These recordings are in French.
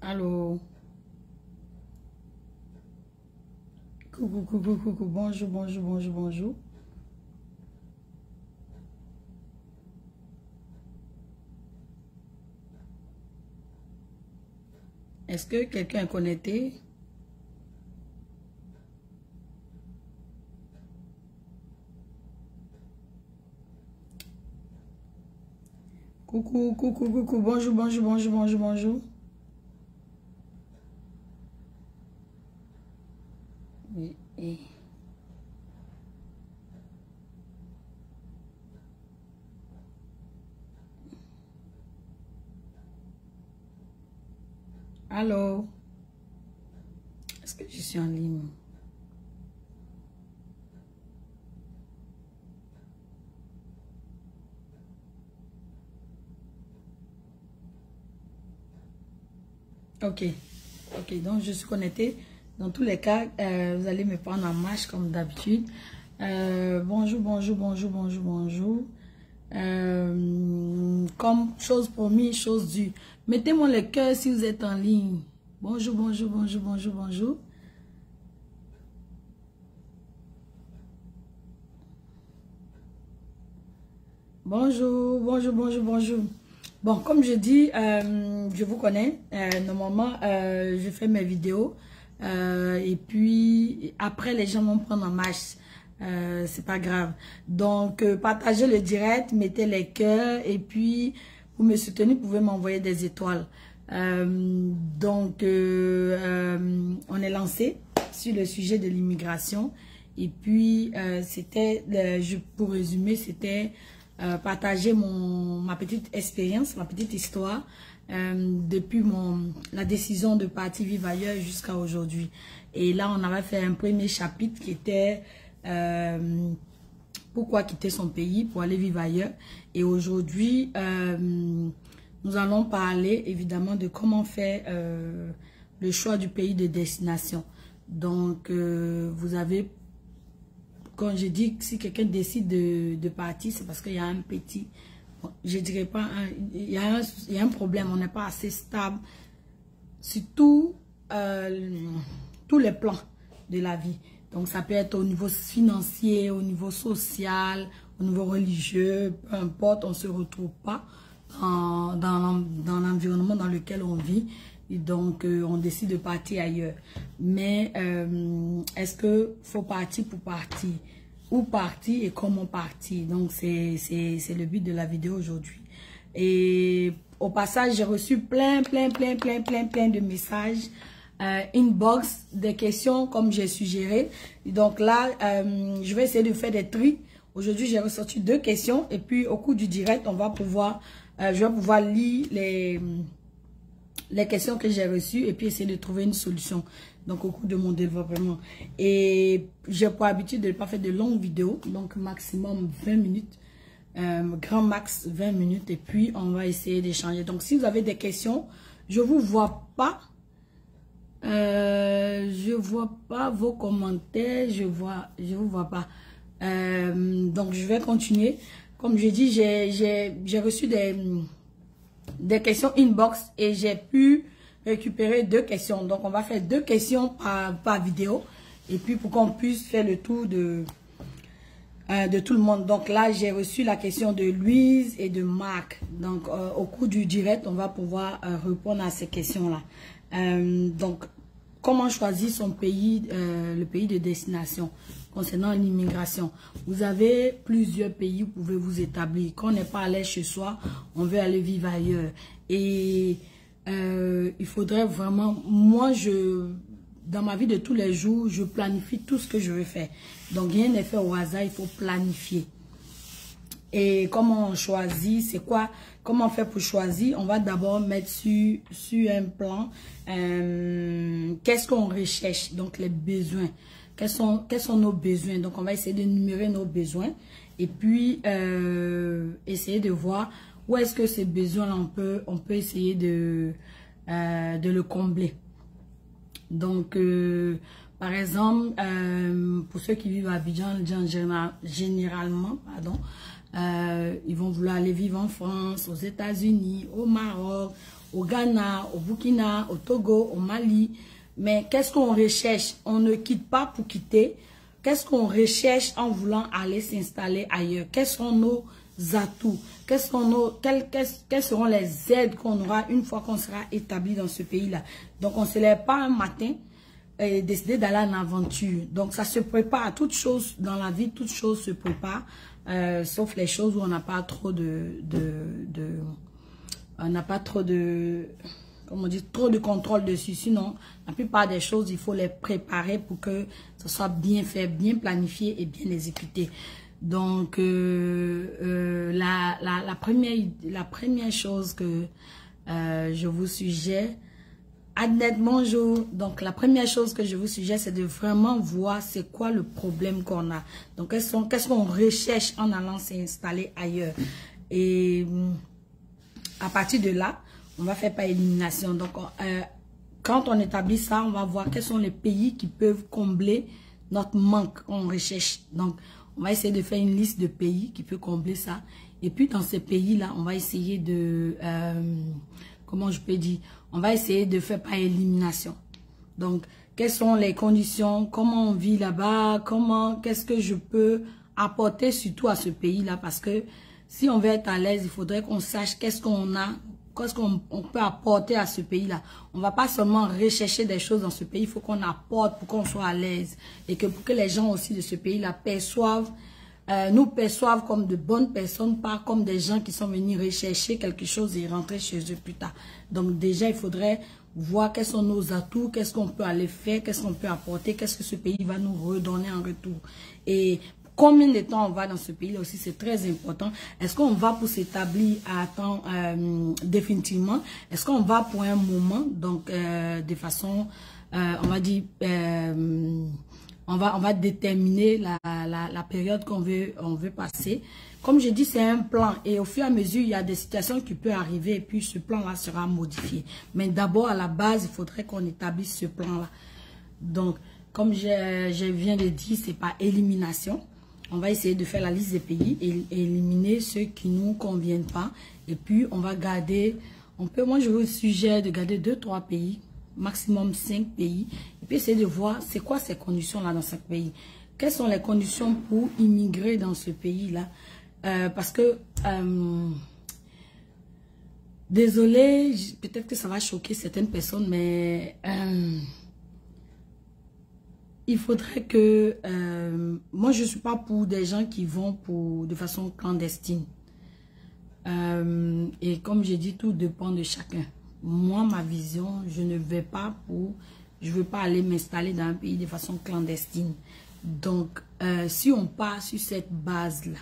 Allô? Coucou, coucou, coucou. Bonjour, bonjour, bonjour, bonjour. Est-ce que quelqu'un est connecté? Coucou, coucou, coucou. Bonjour, bonjour, bonjour, bonjour, bonjour. Et... Allô? Est-ce que je suis en ligne? Ok. Ok, donc je suis connectée. Dans tous les cas, vous allez me prendre en marche comme d'habitude. Bonjour, bonjour, bonjour, bonjour, bonjour. Comme chose promise, chose due. Mettez-moi le cœur si vous êtes en ligne. Bonjour, bonjour, bonjour, bonjour, bonjour. Bonjour, bonjour, bonjour, bonjour. Bon, comme je dis, je vous connais. Normalement, je fais mes vidéos. Et puis, après, les gens vont prendre en marche. C'est pas grave. Donc, partagez le direct, mettez les cœurs. Et puis, pour me soutenir, vous pouvez m'envoyer des étoiles. Donc, on est lancé sur le sujet de l'immigration. Et puis, c'était, pour résumer, c'était... partager ma petite expérience, ma petite histoire depuis la décision de partir vivre ailleurs jusqu'à aujourd'hui. Et là, on avait fait un premier chapitre qui était pourquoi quitter son pays pour aller vivre ailleurs. Et aujourd'hui, nous allons parler évidemment de comment faire le choix du pays de destination. Donc, vous avez... Quand je dis que si quelqu'un décide de partir, c'est parce qu'il y a un petit, je dirais pas, il y a un problème, on n'est pas assez stable sur tous les plans de la vie. Donc ça peut être au niveau financier, au niveau social, au niveau religieux, peu importe, on ne se retrouve pas dans l'environnement dans lequel on vit. Et donc, on décide de partir ailleurs. Mais, est-ce que faut partir pour partir? Où partir et comment partir? Donc, c'est le but de la vidéo aujourd'hui. Et au passage, j'ai reçu plein de messages, inbox, des questions comme j'ai suggéré. Et donc là, je vais essayer de faire des tri. Aujourd'hui, j'ai ressorti 2 questions. Et puis, au cours du direct, on va pouvoir, je vais pouvoir lire les questions que j'ai reçues et puis essayer de trouver une solution. Donc, au cours de mon développement. Et j'ai pour habitude de ne pas faire de longues vidéos. Donc, maximum 20 minutes. Grand max 20 minutes. Et puis, on va essayer d'échanger. Donc, si vous avez des questions, je ne vous vois pas. Je vois pas vos commentaires. Je vous vois pas. Donc, je vais continuer. Comme je dis, j'ai reçu des questions inbox et j'ai pu récupérer 2 questions. Donc, on va faire 2 questions par vidéo. Et puis, pour qu'on puisse faire le tour de tout le monde. Donc, là, j'ai reçu la question de Louise et de Marc. Donc, au cours du direct, on va pouvoir répondre à ces questions-là. Donc, comment choisir son pays, le pays de destination concernant l'immigration? Vous avez plusieurs pays où vous pouvez vous établir. Quand on n'est pas à l'aise chez soi, on veut aller vivre ailleurs. Et il faudrait vraiment... Moi, dans ma vie de tous les jours, je planifie tout ce que je veux faire. Donc, rien n'est fait au hasard, il faut planifier. Et comment on choisit, c'est quoi, comment on fait pour choisir? On va d'abord mettre sur un plan, qu'est-ce qu'on recherche, donc les besoins. Quels sont nos besoins? Donc, on va essayer de numérer nos besoins et puis essayer de voir où est-ce que ces besoins-là, on peut essayer de le combler. Donc, par exemple, pour ceux qui vivent à Abidjan, généralement, pardon, Ils vont vouloir aller vivre en France, aux États-Unis, au Maroc, au Ghana, au Burkina, au Togo, au Mali. Mais qu'est-ce qu'on recherche? On ne quitte pas pour quitter. Qu'est-ce qu'on recherche en voulant aller s'installer ailleurs? Quels sont nos atouts? Quelles seront les aides qu'on aura une fois qu'on sera établi dans ce pays-là? Donc, on ne se lève pas un matin et décider d'aller en aventure. Donc, ça se prépare. Toutes choses dans la vie, toutes choses se préparent, sauf les choses où on n'a pas trop on n'a pas trop de, comment on dit, trop de contrôle dessus. Sinon, la plupart des choses, il faut les préparer pour que ça soit bien fait, bien planifié et bien exécuté. Donc, la première chose que je vous suggère, Adnet, bonjour. Donc, la première chose que je vous suggère, c'est de vraiment voir c'est quoi le problème qu'on a. Donc, qu'est-ce qu'on recherche en allant s'installer ailleurs. Et à partir de là, on va faire par élimination. Donc, quand on établit ça, on va voir quels sont les pays qui peuvent combler notre manque qu'on recherche. Donc, on va essayer de faire une liste de pays qui peut combler ça. Et puis, dans ces pays-là, on va essayer de... comment je peux dire? On va essayer de faire par élimination. Donc, quelles sont les conditions? Comment on vit là-bas? Qu'est-ce que je peux apporter surtout à ce pays-là? Parce que si on veut être à l'aise, il faudrait qu'on sache qu'est-ce qu'on a, qu'est-ce qu'on peut apporter à ce pays-là. On ne va pas seulement rechercher des choses dans ce pays, il faut qu'on apporte pour qu'on soit à l'aise. Et que pour que les gens aussi de ce pays-là nous perçoivent comme de bonnes personnes, pas comme des gens qui sont venus rechercher quelque chose et rentrer chez eux plus tard. Donc déjà, il faudrait voir quels sont nos atouts, qu'est-ce qu'on peut aller faire, qu'est-ce qu'on peut apporter, qu'est-ce que ce pays va nous redonner en retour. Et combien de temps on va dans ce pays-là aussi, c'est très important. Est-ce qu'on va pour s'établir à temps définitivement? Est-ce qu'on va pour un moment? Donc, de façon, on va dire, on va déterminer la période on veut passer. Comme je dis, c'est un plan. Et au fur et à mesure, il y a des situations qui peuvent arriver et puis ce plan-là sera modifié. Mais d'abord, à la base, il faudrait qu'on établisse ce plan-là. Donc, comme je viens de dire, c'est par élimination. On va essayer de faire la liste des pays et éliminer ceux qui ne nous conviennent pas. Et puis, on va garder, moi je vous suggère de garder 2-3 pays, maximum 5 pays. Et puis, essayer de voir c'est quoi ces conditions-là dans ce pays. Quelles sont les conditions pour immigrer dans ce pays-là? Parce que, désolé, peut-être que ça va choquer certaines personnes, mais... il faudrait que... moi, je ne suis pas pour des gens qui vont de façon clandestine. Et comme j'ai dit, tout dépend de chacun. Moi, ma vision, je ne vais pas pour... Je ne veux pas aller m'installer dans un pays de façon clandestine. Donc, si on part sur cette base-là,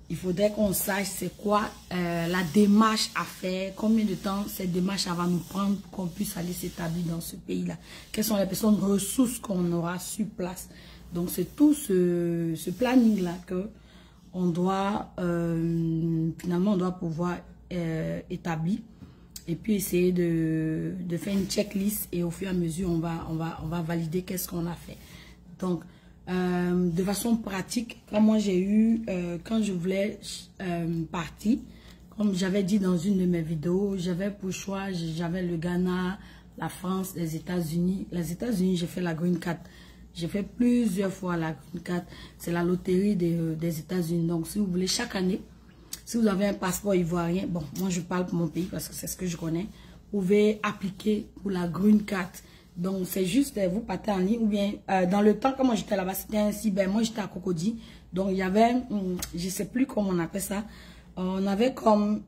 il faudrait qu'on sache c'est quoi la démarche à faire, combien de temps cette démarche va nous prendre pour qu'on puisse aller s'établir dans ce pays-là. Quelles sont les personnes ressources qu'on aura sur place. Donc c'est tout ce planning-là que on doit, finalement on doit pouvoir établir. Et puis essayer de faire une checklist et au fur et à mesure on va valider qu'est-ce qu'on a fait. Donc, de façon pratique, comme moi j'ai eu, quand je voulais partir, comme j'avais dit dans une de mes vidéos, j'avais pour choix, j'avais le Ghana, la France, les États-Unis. Les États-Unis, j'ai fait la Green Card. J'ai fait plusieurs fois la Green Card. C'est la loterie des États-Unis. Donc, si vous voulez, chaque année, si vous avez un passeport ivoirien, bon, moi je parle pour mon pays parce que c'est ce que je connais, vous pouvez appliquer pour la Green Card. Donc, c'est juste, vous partez en ligne, ou bien, dans le temps, quand moi j'étais là-bas, c'était ainsi, ben moi j'étais à Cocody, donc il y avait, je sais plus comment on appelle ça, on avait comme,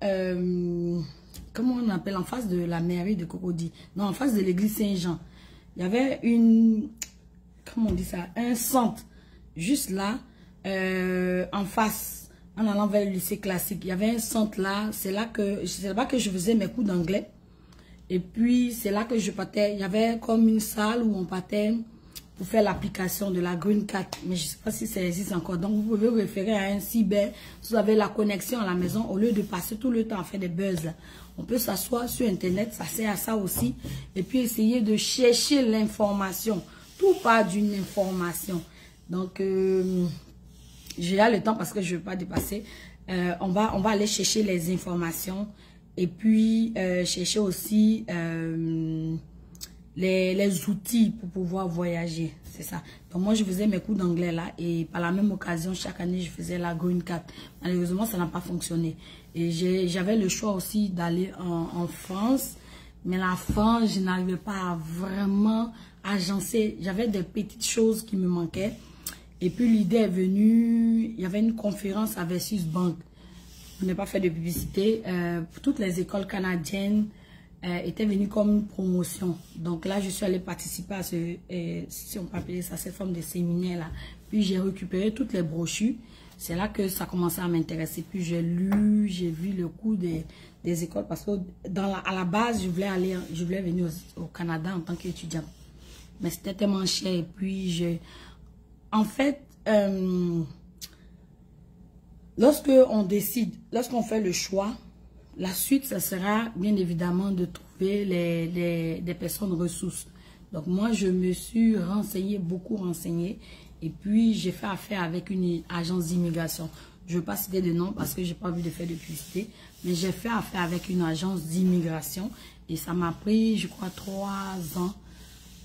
comment on appelle, en face de la mairie de Cocody, non, en face de l'église Saint-Jean, il y avait comment on dit ça, un centre, juste là, en face, en allant vers le lycée classique, il y avait un centre là, c'est là-bas que je faisais mes cours d'anglais. Et puis, c'est là que je partais. Il y avait comme une salle où on partait pour faire l'application de la Green Card. Mais je ne sais pas si ça existe encore. Donc, vous pouvez vous référer à un cyber. Si vous avez la connexion à la maison, au lieu de passer tout le temps à faire des buzz, là, on peut s'asseoir sur Internet. Ça sert à ça aussi. Et puis, essayer de chercher l'information. Tout part d'une information. Donc, j'ai le temps parce que je ne veux pas dépasser. On va aller chercher les informations et puis chercher aussi les outils pour pouvoir voyager. C'est ça. Donc moi, je faisais mes cours d'anglais là et par la même occasion, chaque année, je faisais la Green Card. Malheureusement, ça n'a pas fonctionné. Et j'avais le choix aussi d'aller en France. Mais la France, je n'arrivais pas à vraiment agencer. J'avais des petites choses qui me manquaient. Et puis l'idée est venue, il y avait une conférence à Versus Bank. On n'a pas fait de publicité. Toutes les écoles canadiennes étaient venues comme une promotion. Donc là, je suis allée participer à ce, si on peut appeler ça, cette forme de séminaire là. Puis j'ai récupéré toutes les brochures. C'est là que ça commençait à m'intéresser. Puis j'ai lu, j'ai vu le coût des écoles parce que à la base, je voulais venir au Canada en tant qu'étudiante. Mais c'était tellement cher. Et puis en fait, lorsqu'on fait le choix, la suite, ça sera bien évidemment de trouver des personnes ressources. Donc moi, je me suis beaucoup renseignée. Et puis, j'ai fait affaire avec une agence d'immigration. Je ne veux pas citer de nom parce que je n'ai pas envie de faire de publicité. Mais j'ai fait affaire avec une agence d'immigration. Et ça m'a pris, je crois, 3 ans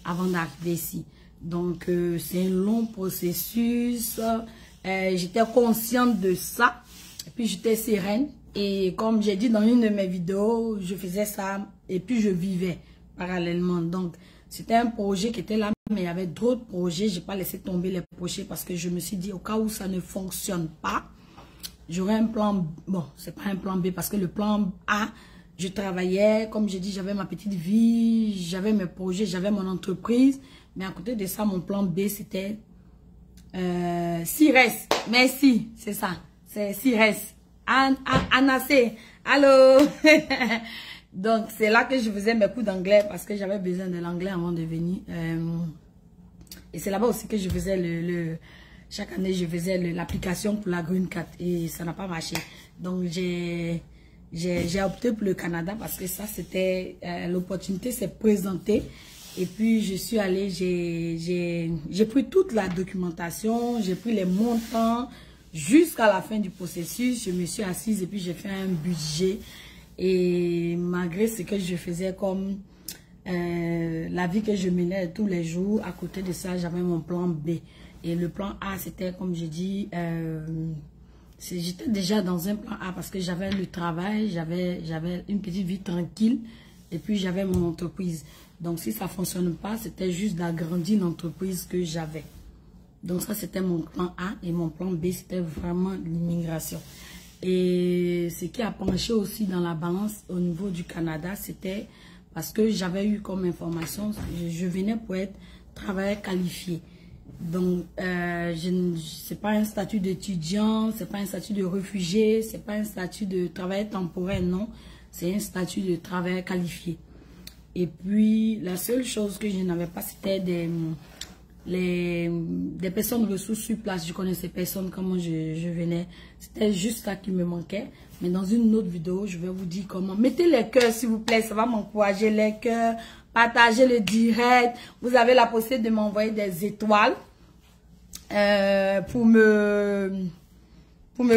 avant d'arriver ici. Donc, c'est un long processus. J'étais consciente de ça. Et puis, j'étais sereine. Et comme j'ai dit dans une de mes vidéos, je faisais ça. Et puis, je vivais parallèlement. Donc, c'était un projet qui était là. Mais il y avait d'autres projets. Je n'ai pas laissé tomber les projets parce que je me suis dit, au cas où ça ne fonctionne pas, j'aurais un plan. Bon, c'est pas un plan B parce que le plan A, je travaillais. Comme j'ai dit, j'avais ma petite vie. J'avais mes projets, j'avais mon entreprise. Mais à côté de ça, mon plan B, c'était CIRES. Merci, c'est ça. C'est CIRES. Anacé. Allô. Donc, c'est là que je faisais mes cours d'anglais parce que j'avais besoin de l'anglais avant de venir. Et c'est là-bas aussi que je faisais chaque année, je faisais l'application pour la Green Card et ça n'a pas marché. Donc, j'ai opté pour le Canada parce que ça, c'était l'opportunité s'est présentée. Et puis, je suis allée, j'ai pris toute la documentation, j'ai pris les montants jusqu'à la fin du processus. Je me suis assise et puis j'ai fait un budget. Et malgré ce que je faisais comme la vie que je menais tous les jours, à côté de ça, j'avais mon plan B. Et le plan A, c'était comme je dis, j'étais déjà dans un plan A parce que j'avais le travail, j'avais une petite vie tranquille et puis j'avais mon entreprise. Donc si ça ne fonctionne pas, c'était juste d'agrandir l'entreprise que j'avais. Donc ça, c'était mon plan A et mon plan B, c'était vraiment l'immigration. Et ce qui a penché aussi dans la balance au niveau du Canada, c'était parce que j'avais eu comme information, je venais pour être travailleur qualifié. Donc, c'est pas un statut d'étudiant, c'est pas un statut de réfugié, c'est pas un statut de travailleur temporaire, non. C'est un statut de travailleur qualifié. Et puis, la seule chose que je n'avais pas, c'était des personnes ressources sur place. Je connaissais personne, comment je venais. C'était juste ça qui me manquait. Mais dans une autre vidéo, je vais vous dire comment. Mettez les cœurs, s'il vous plaît. Ça va m'encourager, les cœurs. Partagez le direct. Vous avez la possibilité de m'envoyer des étoiles pour me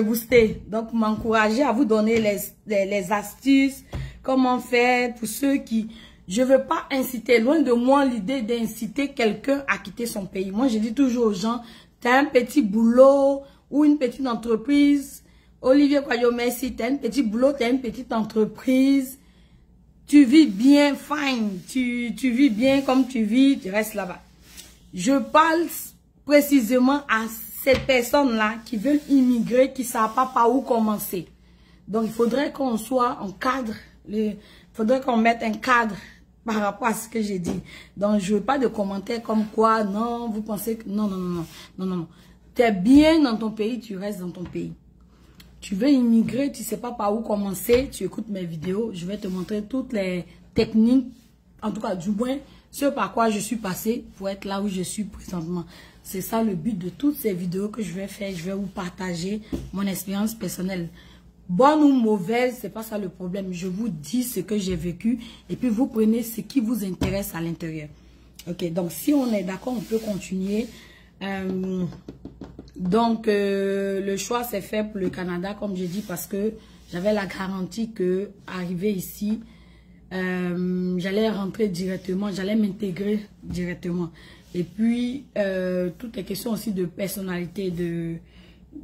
booster. Donc, m'encourager à vous donner les astuces. Comment faire pour ceux qui... Je ne veux pas inciter, loin de moi l'idée d'inciter quelqu'un à quitter son pays. Moi, je dis toujours aux gens, tu as un petit boulot ou une petite entreprise. Olivier Kwayo, merci. Tu as un petit boulot, tu as une petite entreprise. Tu vis bien, fine. Tu vis bien comme tu vis, tu restes là-bas. Je parle précisément à ces personnes-là qui veulent immigrer, qui ne savent pas par où commencer. Donc, il faudrait qu'on soit en cadre. Il faudrait qu'on mette un cadre par rapport à ce que j'ai dit. Donc, je veux pas de commentaires comme quoi, non, vous pensez que... Non. Tu es bien dans ton pays, tu restes dans ton pays. Tu veux immigrer, tu sais pas par où commencer, tu écoutes mes vidéos, je vais te montrer toutes les techniques, en tout cas, du moins, ce par quoi je suis passée pour être là où je suis présentement. C'est ça le but de toutes ces vidéos que je vais faire. Je vais vous partager mon expérience personnelle. Bonne ou mauvaise, c'est pas ça le problème. Je vous dis ce que j'ai vécu et puis vous prenez ce qui vous intéresse à l'intérieur. Ok, donc si on est d'accord, on peut continuer. Donc, le choix s'est fait pour le Canada, comme je dis, parce que j'avais la garantie que, arrivé ici, j'allais rentrer directement, j'allais m'intégrer directement. Et puis, toutes les questions aussi de personnalité.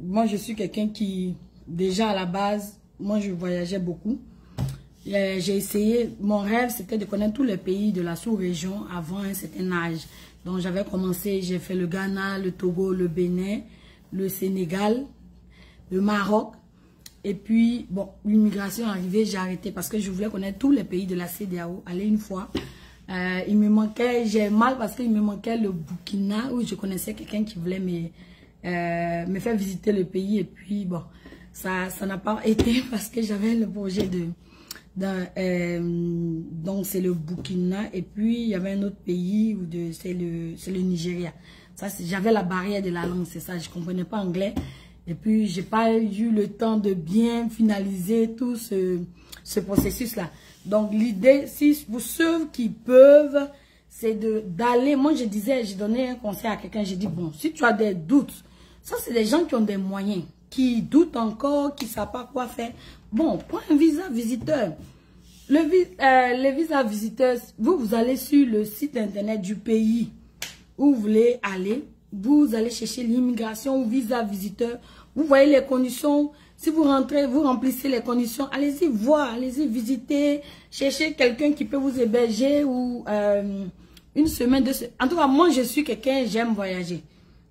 Moi, je suis quelqu'un qui, déjà à la base, moi, je voyageais beaucoup. J'ai essayé, mon rêve, c'était de connaître tous les pays de la sous-région avant un certain âge. Donc, j'avais commencé, j'ai fait le Ghana, le Togo, le Bénin, le Sénégal, le Maroc. Et puis, bon, l'immigration est arrivée, j'ai arrêté parce que je voulais connaître tous les pays de la CEDEAO. Aller une fois. Il me manquait, j'ai mal parce qu'il me manquait le Burkina où je connaissais quelqu'un qui voulait me faire visiter le pays. Et puis, bon, ça n'a pas été parce que j'avais le projet donc c'est le Burkina. Et puis, il y avait un autre pays, c'est le Nigeria. J'avais la barrière de la langue, c'est ça, je ne comprenais pas anglais. Et puis, j'ai pas eu le temps de bien finaliser tout ce processus-là. Donc, l'idée, si pour ceux qui peuvent, c'est d'aller. Moi, j'ai donné un conseil à quelqu'un. J'ai dit, bon, si tu as des doutes, ça, c'est des gens qui ont des moyens, qui doutent encore, qui ne savent pas quoi faire. Bon, prends un visa visiteur. Les visas visiteurs, vous allez sur le site internet du pays où vous voulez aller. Vous allez chercher l'immigration ou visa visiteur. Vous voyez les conditions. Si vous rentrez, vous remplissez les conditions. Allez-y voir, allez-y visiter. Cherchez quelqu'un qui peut vous héberger ou une semaine, 2 semaines. En tout cas, moi, je suis quelqu'un, j'aime voyager.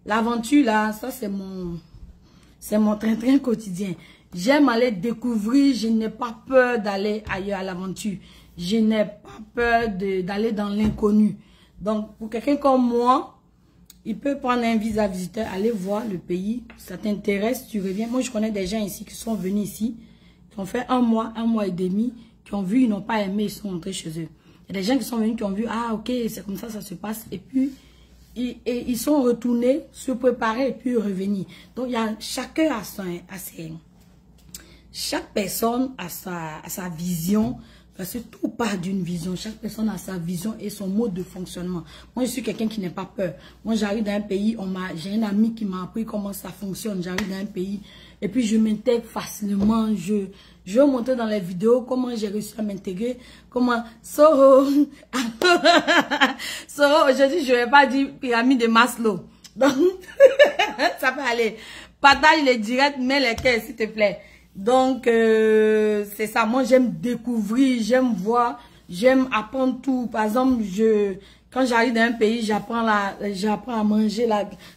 L'aventure, là, ça, c'est mon train-train quotidien. J'aime aller découvrir. Je n'ai pas peur d'aller ailleurs à l'aventure. Je n'ai pas peur d'aller dans l'inconnu. Donc, pour quelqu'un comme moi, il peut prendre un visa visiteur, aller voir le pays. Ça t'intéresse, tu reviens. Moi, je connais des gens ici qui sont venus ici, qui ont fait un mois et demi, qui ont vu, ils n'ont pas aimé, ils sont rentrés chez eux. Il y a des gens qui sont venus, qui ont vu, ah, ok, c'est comme ça se passe. Et puis, ils sont retournés, se préparer et puis revenir. Donc, il y a chacun chaque personne a sa vision. Parce que tout part d'une vision. Chaque personne a sa vision et son mode de fonctionnement. Moi, je suis quelqu'un qui n'a pas peur. Moi, j'arrive dans un pays, j'ai un ami qui m'a appris comment ça fonctionne. J'arrive dans un pays et puis je m'intègre facilement. Je vais montrer dans les vidéos comment j'ai réussi à m'intégrer. Comment... Soro, aujourd'hui, je ne vais pas dire pyramide de Maslow. Donc, ça peut aller. Partage les directs, mets les cœurs, s'il te plaît. Donc, c'est ça. Moi, j'aime découvrir, j'aime voir, j'aime apprendre tout. Par exemple, quand j'arrive dans un pays, j'apprends à manger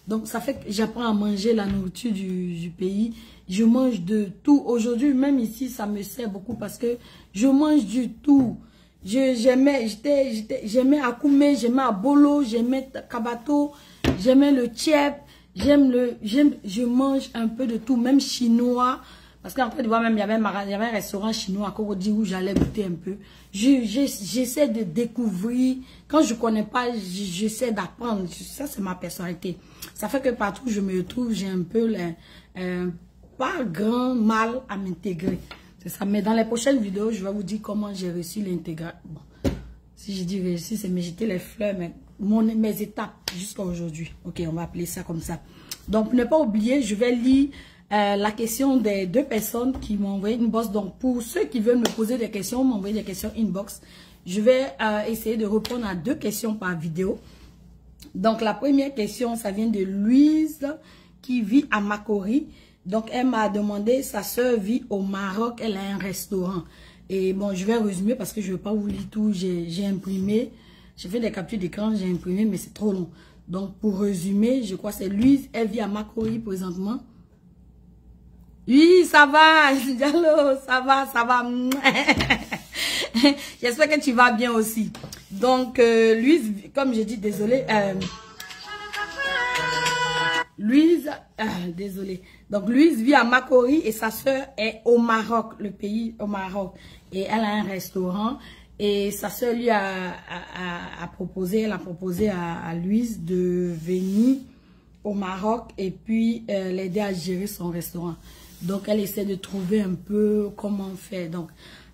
donc, ça fait que j'apprends à manger la nourriture du pays. Je mange de tout. Aujourd'hui, même ici, ça me sert beaucoup parce que je mange du tout. J'aimais Akoumé, j'aimais Abolo, j'aimais Kabato, j'aimais le Tchèp, je mange un peu de tout, même chinois. Parce qu'en Côte d'Ivoire, même, il y avait un restaurant chinois à Cocody où j'allais goûter un peu. J'essaie de découvrir. Quand je ne connais pas, j'essaie d'apprendre. Ça, c'est ma personnalité. Ça fait que partout où je me trouve, j'ai un peu pas grand mal à m'intégrer. C'est ça. Mais dans les prochaines vidéos, je vais vous dire comment j'ai réussi l'intégration. Bon, si je dis réussi, c'est me jeter les fleurs, mais mes étapes jusqu'à aujourd'hui. Ok, on va appeler ça comme ça. Donc, ne pas oublier, je vais lire la question des 2 personnes qui m'ont envoyé une inbox. Donc, pour ceux qui veulent me poser des questions, m'envoyer des questions inbox, je vais essayer de répondre à 2 questions par vidéo. Donc, la première question, ça vient de Louise qui vit à Makori. Donc, elle m'a demandé, sa soeur vit au Maroc, elle a un restaurant. Et bon, je vais résumer parce que je ne veux pas vous lire tout. J'ai imprimé, j'ai fait des captures d'écran, j'ai imprimé, mais c'est trop long. Donc, pour résumer, je crois que c'est Louise, elle vit à Makori présentement. Oui, ça va, Diallo, ça va. J'espère que tu vas bien aussi. Donc, Louise, comme j'ai dit, désolé. Désolé. Donc, Louise vit à Makori et sa soeur est au Maroc, le pays au Maroc. Et elle a un restaurant. Et sa soeur lui a proposé à Louise de venir au Maroc et puis l'aider à gérer son restaurant. Donc, elle essaie de trouver un peu comment faire. Donc,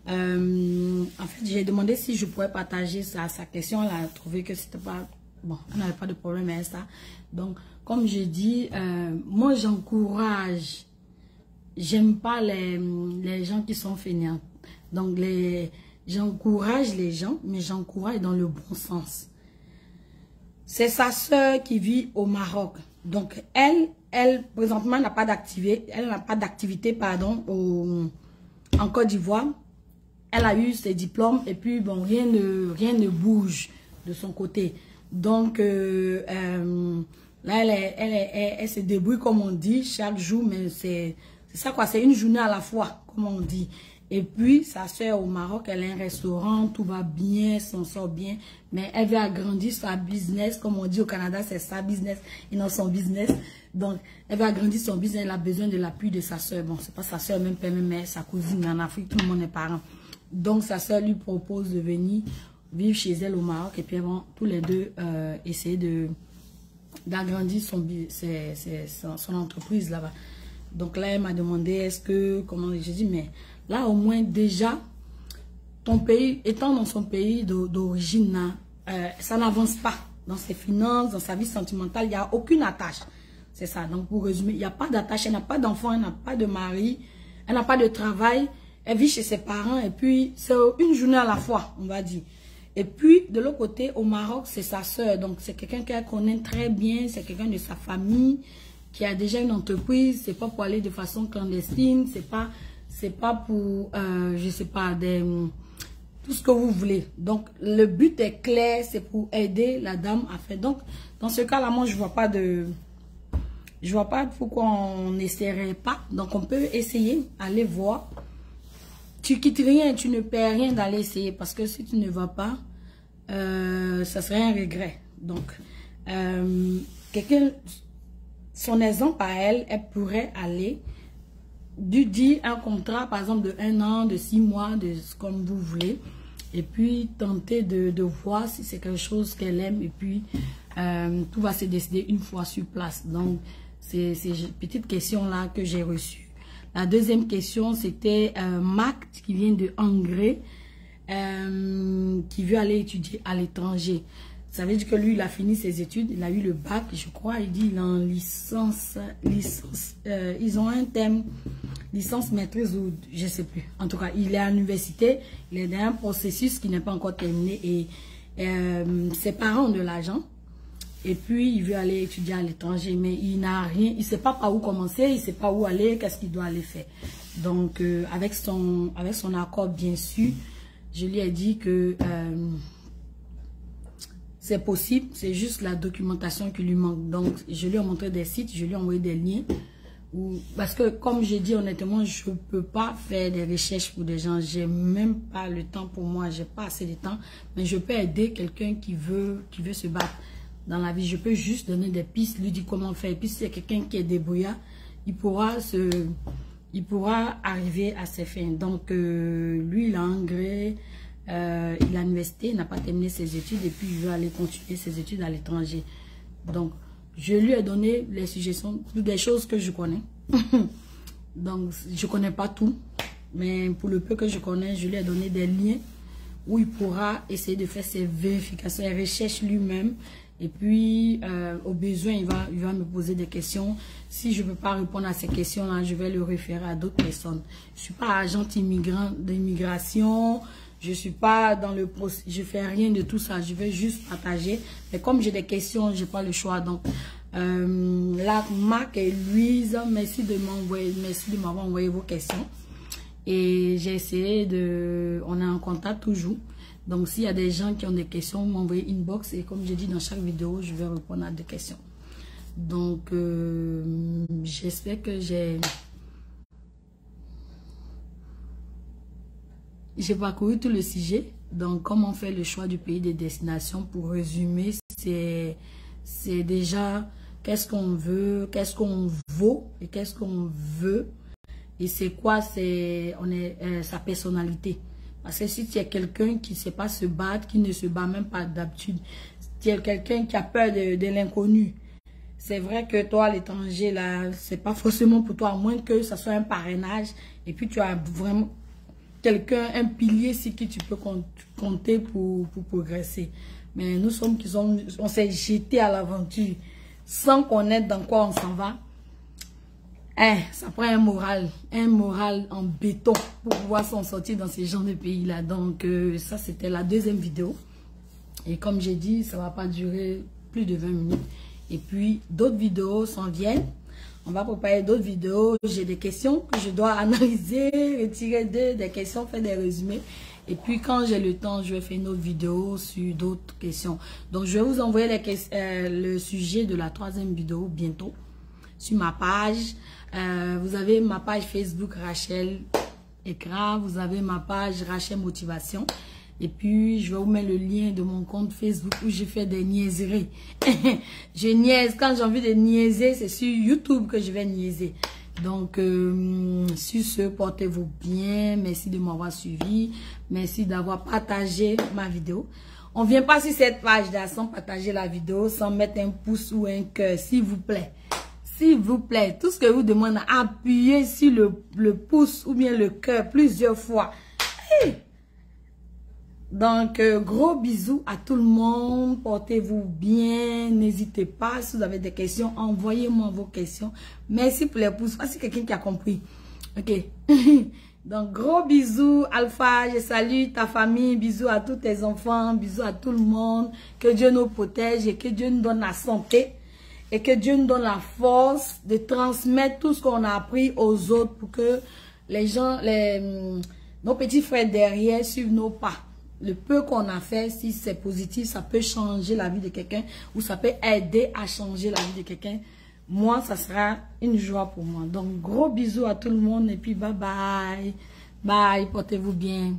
en fait, j'ai demandé si je pourrais partager sa question. Elle a trouvé que c'était pas bon, on n'avait pas de problème avec ça. Donc, comme je dis, moi, j'encourage. J'aime pas les gens qui sont fainéants. Donc, j'encourage les gens, mais j'encourage dans le bon sens. C'est sa sœur qui vit au Maroc. Donc, elle présentement, n'a pas d'activité, pardon, en Côte d'Ivoire. Elle a eu ses diplômes et puis, bon, rien ne bouge de son côté. Donc, là, elle se débrouille, comme on dit, chaque jour, mais c'est ça quoi, c'est une journée à la fois, comme on dit. Et puis, sa soeur au Maroc, elle a un restaurant, tout va bien, s'en sort bien, mais elle veut agrandir sa business, comme on dit au Canada, c'est sa business et non son business. Donc, elle veut agrandir son business, elle a besoin de l'appui de sa soeur. Bon, c'est pas sa soeur, même père, même sa cousine, mais en Afrique, tout le monde est parent. Donc, sa soeur lui propose de venir vivre chez elle au Maroc, et puis elles vont tous les deux essayer d'agrandir son entreprise là-bas. Donc là, elle m'a demandé, est-ce que, comment, j'ai dit, mais là, au moins, déjà, ton pays, étant dans son pays d'origine, ça n'avance pas dans ses finances, dans sa vie sentimentale, il n'y a aucune attache. C'est ça. Donc, pour résumer, il n'y a pas d'attache, elle n'a pas d'enfant, elle n'a pas de mari, elle n'a pas de travail, elle vit chez ses parents, et puis, c'est une journée à la fois, on va dire. Et puis, de l'autre côté, au Maroc, c'est sa sœur. Donc, c'est quelqu'un qu'elle connaît très bien, c'est quelqu'un de sa famille, qui a déjà une entreprise, c'est pas pour aller de façon clandestine, c'est pas pour, je sais pas, tout ce que vous voulez. Donc, le but est clair, c'est pour aider la dame à faire. Donc, dans ce cas-là, moi, je vois pas pourquoi on n'essaierait pas. Donc, on peut essayer, aller voir. Tu quittes rien, tu ne perds rien d'aller essayer, parce que si tu ne vas pas, ça serait un regret. Donc, son exemple à elle pourrait aller lui dire un contrat, par exemple, de 1 an, de 6 mois, de comme vous voulez, et puis tenter de voir si c'est quelque chose qu'elle aime, et puis tout va se décider une fois sur place. Donc, c'est ces petites questions-là que j'ai reçues. La deuxième question, c'était Mac, qui vient de Hongrie, qui veut aller étudier à l'étranger. Ça veut dire que lui, il a fini ses études, il a eu le bac, je crois, il dit il est en licence, ils ont un thème, licence maîtrise ou je sais plus. En tout cas, il est à l'université, il est dans un processus qui n'est pas encore terminé et ses parents ont de l'argent. Et puis, il veut aller étudier à l'étranger, mais il n'a rien, il ne sait pas par où commencer, il ne sait pas où aller, qu'est-ce qu'il doit aller faire. Donc, avec son accord, bien sûr, je lui ai dit que c'est possible, c'est juste la documentation qui lui manque. Donc, je lui ai montré des sites, je lui ai envoyé des liens. Parce que, comme j'ai dit honnêtement, je ne peux pas faire des recherches pour des gens. J'ai même pas le temps pour moi, j'ai pas assez de temps. Mais je peux aider quelqu'un qui veut se battre dans la vie. Je peux juste donner des pistes, lui dire comment faire. Et puis, si c'est quelqu'un qui est débrouillard, il pourra arriver à ses fins. Donc, lui, il a engrais. Il a l'université, il n'a pas terminé ses études et puis il veut aller continuer ses études à l'étranger. Donc, je lui ai donné les suggestions, des choses que je connais. Donc, je ne connais pas tout, mais pour le peu que je connais, je lui ai donné des liens où il pourra essayer de faire ses vérifications, ses recherches lui-même. Et puis, au besoin, il va me poser des questions. Si je ne peux pas répondre à ces questions-là, je vais le référer à d'autres personnes. Je ne suis pas agent d'immigration. Je suis pas dans le procès, je fais rien de tout ça, je vais juste partager. Mais comme j'ai des questions, j'ai pas le choix. Donc, là, Marc et Louise, merci de m'avoir envoyé vos questions. Et j'ai essayé on est en contact toujours. Donc, s'il y a des gens qui ont des questions, m'envoyez inbox. Et comme je dis dans chaque vidéo, je vais répondre à des questions. Donc, j'espère que j'ai parcouru tout le sujet. Donc, comment faire le choix du pays de destination? Pour résumer, c'est déjà qu'est-ce qu'on veut, qu'est-ce qu'on vaut et qu'est-ce qu'on veut. Et c'est quoi sa personnalité. Parce que si tu es quelqu'un qui ne sait pas se battre, qui ne se bat même pas d'habitude, si tu es quelqu'un qui a peur de l'inconnu, c'est vrai que toi, à l'étranger, là, c'est pas forcément pour toi, à moins que ça soit un parrainage. Et puis, tu as vraiment quelqu'un, un pilier sur qui tu peux compter pour progresser. Mais nous sommes on s'est jeté à l'aventure sans connaître dans quoi on s'en va. Ça prend un moral en béton pour pouvoir s'en sortir dans ces genres de pays-là. Donc, ça, c'était la deuxième vidéo. Et comme j'ai dit, ça ne va pas durer plus de 20 minutes. Et puis, d'autres vidéos s'en viennent. On va préparer d'autres vidéos. J'ai des questions que je dois analyser, retirer des questions, faire des résumés. Et puis, quand j'ai le temps, je vais faire une autre vidéo sur d'autres questions. Donc, je vais vous envoyer le sujet de la troisième vidéo bientôt sur ma page. Vous avez ma page Facebook Rachel Écran. Vous avez ma page Rachel Motivation. Et puis, je vais vous mettre le lien de mon compte Facebook où je fais des niaiseries. Je niaise. Quand j'ai envie de niaiser, c'est sur YouTube que je vais niaiser. Donc, sur ce, portez-vous bien. Merci de m'avoir suivi. Merci d'avoir partagé ma vidéo. On ne vient pas sur cette page-là sans partager la vidéo, sans mettre un pouce ou un cœur, s'il vous plaît. S'il vous plaît, tout ce que vous demandez, appuyez sur le pouce ou bien le cœur plusieurs fois. Hey! Donc, gros bisous à tout le monde. Portez-vous bien. N'hésitez pas. Si vous avez des questions, envoyez-moi vos questions. Merci pour les pouces. Voici quelqu'un qui a compris. Ok. Donc, gros bisous. Alpha, je salue ta famille. Bisous à tous tes enfants. Bisous à tout le monde. Que Dieu nous protège et que Dieu nous donne la santé. Et que Dieu nous donne la force de transmettre tout ce qu'on a appris aux autres pour que les gens, nos petits frères derrière suivent nos pas. Le peu qu'on a fait, si c'est positif, ça peut changer la vie de quelqu'un ou ça peut aider à changer la vie de quelqu'un. Moi, ça sera une joie pour moi. Donc, gros bisous à tout le monde et puis bye bye. Bye, portez-vous bien.